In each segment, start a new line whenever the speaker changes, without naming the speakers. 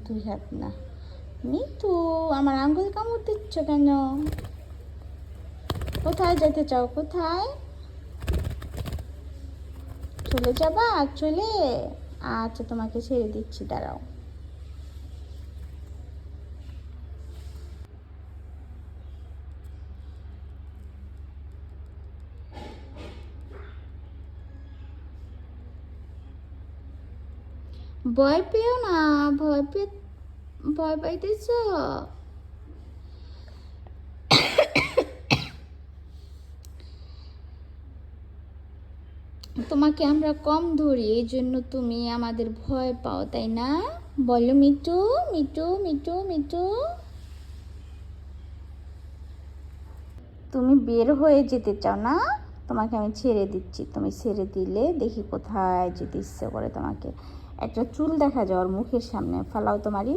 দুই হাত না। মিতু, আমার আঙ্গুল কামড় দিচ্ছ কেন? কোথায় যেতে চাও? কোথায় চলে যাবা? চলে, আচ্ছা তোমাকে ছেড়ে দিচ্ছি, দাঁড়াও। ভয় পেও না, ভয় পাইতেছ? তোমাকে আমরা কম ধরি, এই জন্য তুমি আমাদের ভয় পাও, তাই না? বলো মিটু, মিটু, মিটু, মিটু। তুমি বের হয়ে যেতে চাও না? তোমাকে আমি ছেড়ে দিচ্ছি, তুমি ছেড়ে দিলে দেখি কোথায় যেতে ইচ্ছে করে তোমাকে। একটা চুল দেখা যাওয়ার মুখের সামনে, ফালাও তোমারই।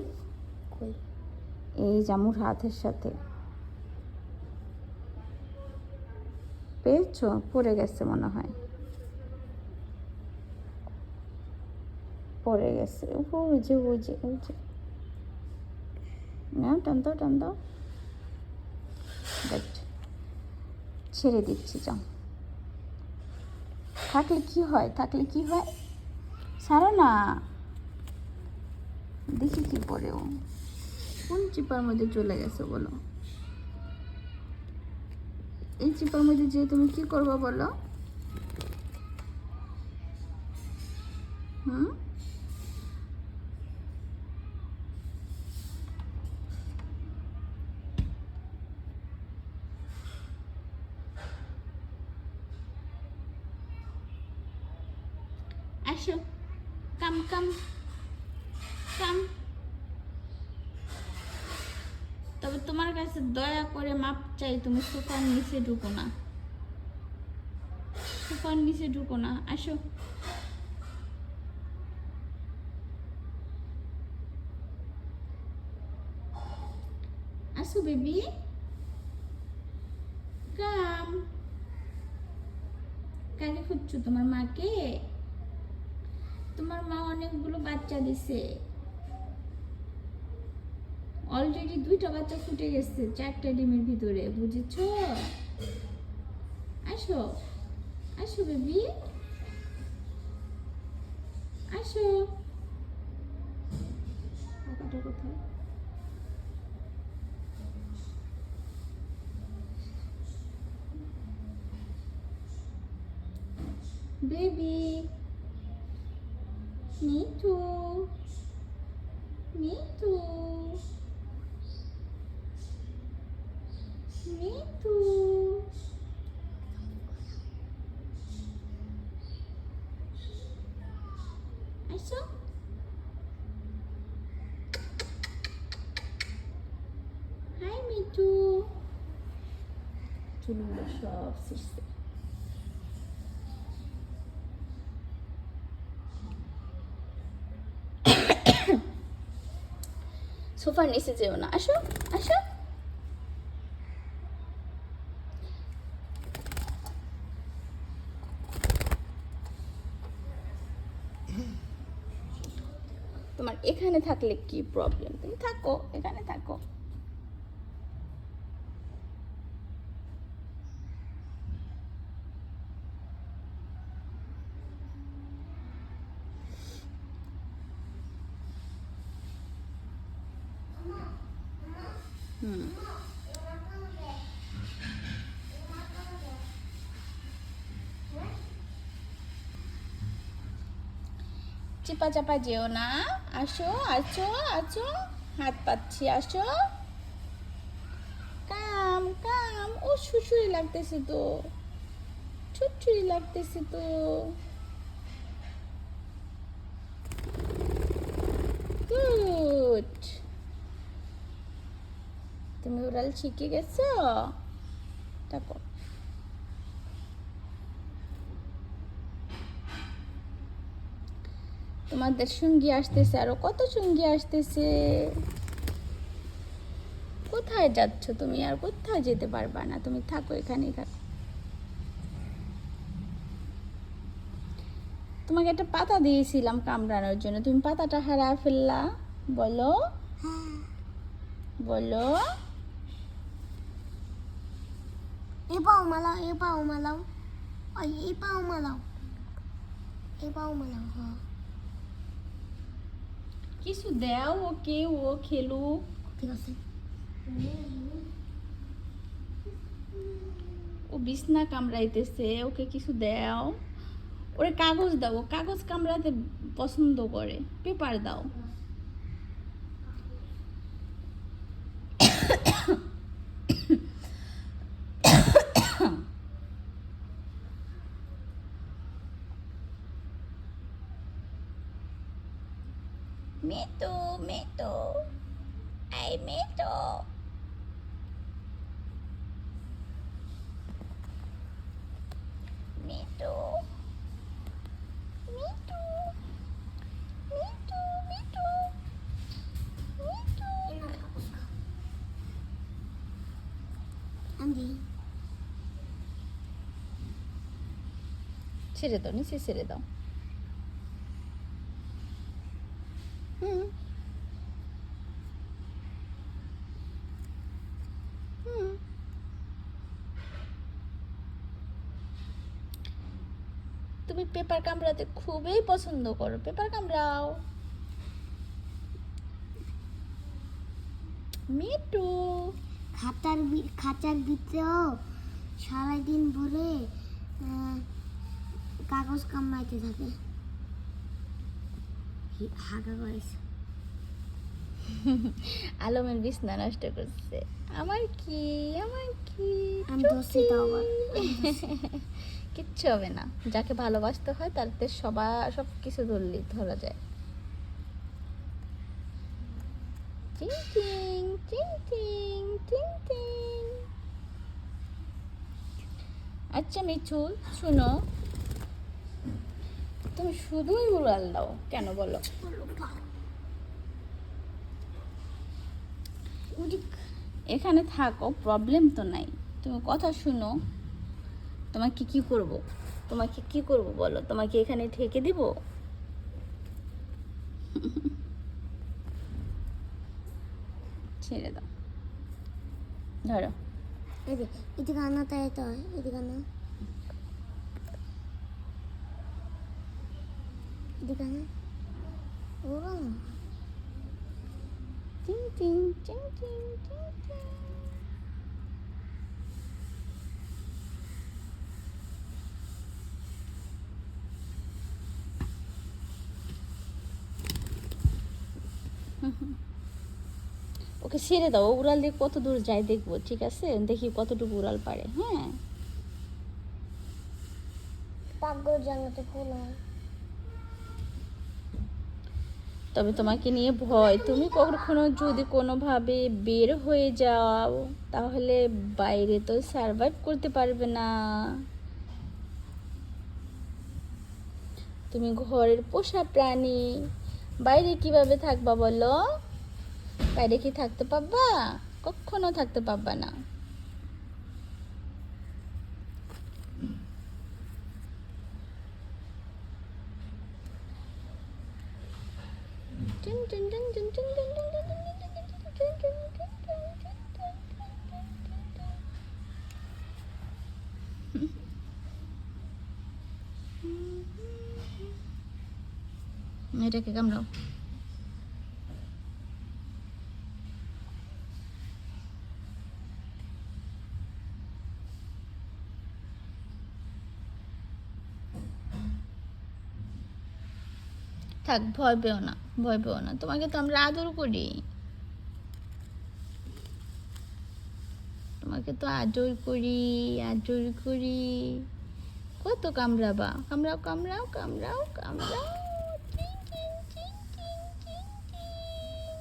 এই জামুর হাতের সাথে পেয়েছো? পড়ে গেছে মনে হয়, পড়ে গেছে। ওই যে ওই যে ওই যে, না টান দাও, টান দাও। ছেড়ে দিচ্ছি, যাও। থাকলে কি হয়, থাকলে কি হয়? ছাড়ো না, দেখি কি পরে ও কোন চিপার মধ্যে চলে গেছে বলো। এই চিপার মধ্যে যে তুমি কি করবো বলো? হুম, আসো, কাম কাম কাম। তবে তোমার কাছে দয়া করে মাপ চাই, তুমি সোফার নিচে ঢুকো না, সোফার নিচে ঢুকো না। আসো, আসো বেবি, কাম। কাকে খুঁজছো? তোমার মাকে? তোমার মা অনেকগুলো বাচ্চা দিছে, অলরেডি 2টা বাচ্চা ফুটে গেছে 4টা ডিমের ভিতরে, বুঝেছো? আসো, আসো বেবি, আসো। টাকাটা কোথায়? বেবি মিঠু, মিঠু, মিঠু। আসো, হাই মিঠু। চুলগুলো সব ছিঁড়ছে। সোফার নিচে যেও না, আসো, আসো। তোমার এখানে থাকলে কি প্রবলেম? তুমি থাকো, এখানে থাকো। হুম, চিপা চাপা যেও না, আসো, আসো, আসো। হাত পাচ্ছি, আসো। কাম কাম। ও শুশুরি লাগতেছে তো, ছুটছুরি লাগতেছে তো। গুড, তুমি ওরাল শিখে গেছো। দেখো, তোমাদের সঙ্গী আসতেছে, আরো কত সঙ্গী আসতেছে। কোথায় যাচ্ছ তুমি? আর কোথায় যেতে পারবা না, তুমি থাকো, এখানেই থাকো। তোমাকে একটা পাতা দিয়েছিলাম কামড়ানোর জন্য, তুমি পাতাটা হারা ফেললা। বলো
হ্যাঁ।
বলো।
এই পাও মালাও, এই পাও মালাও, ওই এই পাও মালাও, এই পাও মালাও। হ্যাঁ
কিছু দাও ওকে, ও খেলুক।
ঠিক আছে।
ও বিছনা কামড়াইতেছে, ওকে কিছু দাও। ওরে কাগজ দাও, ও কাগজ কামড়াতে পছন্দ করে। পেপার দাও। মেতো মেতো, এই মেতো। মেতো মেতো মেতো মেতো মেতো।
আন্দি
ছেড়ে দাও, নিচে ছেড়ে দাও। হুম হুম। তুমি পেপার কামড়াতে খুবই পছন্দ করো, পেপার কামড়াও। মিটু
খাঁচার ভিতরেও সারাদিন ভরে কাগজ কামড়াইতে থাকে। হাগা করেছে।
আলমের বিছনা নষ্ট করছে। আমার কি, আমার কি,
আমি ধরছি তো আবার।
কিচ্ছু হবে না। যাকে ভালোবাসতে হয় তাতে সব কিছু ধরা যায়। টিং টিং টিং টিং টিং টিং। আচ্ছা মিঠু, শুনো, তুমি শুধুই উড়াল দাও কেন বলো? এখানে থাকো, প্রবলেম তো নাই। তুমি কথা শুনো। তোমাকে কি করব? তোমাকে কি করব বলো? তোমাকে এখানে ঠেকে দিব? ছেড়ে দাও, ধরো।
এদিকে আনা, তাই তো এদিকে আনা, এদিকে আনা। ওরা
টিং টিং টিং টিং টিং টিং। ওকে ছেড়ে দাও, ও উড়াল দিয়ে কত দূর যায় দেখবো, ঠিক আছে? দেখি কতটুকু উড়াল পারে। হ্যাঁ,
পাগল জানাতে ফুল হয়।
তবে তোমাকে নিয়ে ভয়। তুমি কখনো যদি কোনোভাবে বের হয়ে যাও তাহলে বাইরে তো সার্ভাইভ করতে পারবে না। তুমি ঘরের পোষা প্রাণী, বাইরে কিভাবে থাকবা বলো? বাইরে কি থাকতে পারবা? কখনো থাকতে পারবা না। এটাকে কামড়াও। থাক, ভয় পেও না, ভয় পেও না। তোমাকে তো আমরা আদর করি, তোমাকে তো আদর করি, আদর করি। কত কামড়াবা? কামড়াও কামড়াও কামড়াও কামড়াও। টিং টিং টিং টিং টিং টিং।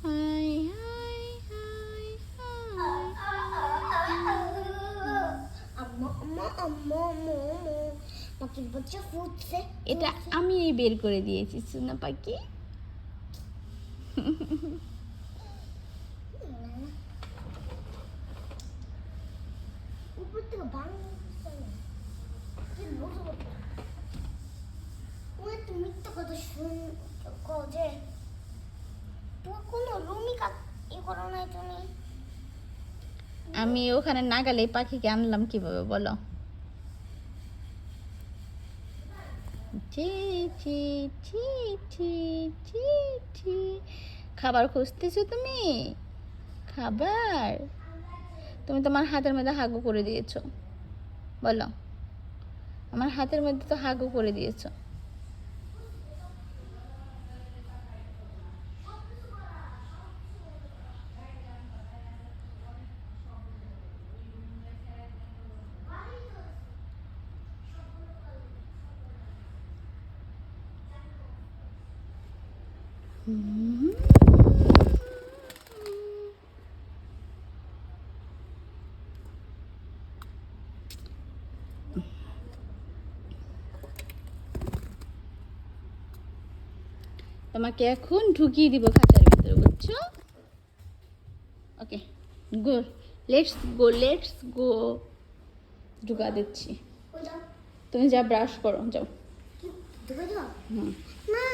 High high high high.
পাখির বাচ্চা ফুটছে।
এটা আমি বের করে দিয়েছি সোনা পাখি।
উপর থেকে ভাঙছে না। কি লোক, ও তুমি তো কথা শুন। যে তোমার কোনো রুমই করো নাই তুমি।
আমি ওখানে না গেলে এই পাখিকে আনলাম কিভাবে বলো? চি চি চি চি চি চি। খাবার খুঁজতেছো তুমি? খাবার তুমি তোমার হাতের মধ্যে হাগু করে দিয়েছো, বলো। আমার হাতের মধ্যে তো হাগু করে দিয়েছো। তোমাকে এখন ঢুকিয়ে দিব খাঁচার ভিতরে, বুঝছো? ওকে, গো, লেটস গো। ঢুকা দিচ্ছি। তুমি যা ব্রাশ করো, যাও।
ঢুকে দাও
হুম।
না।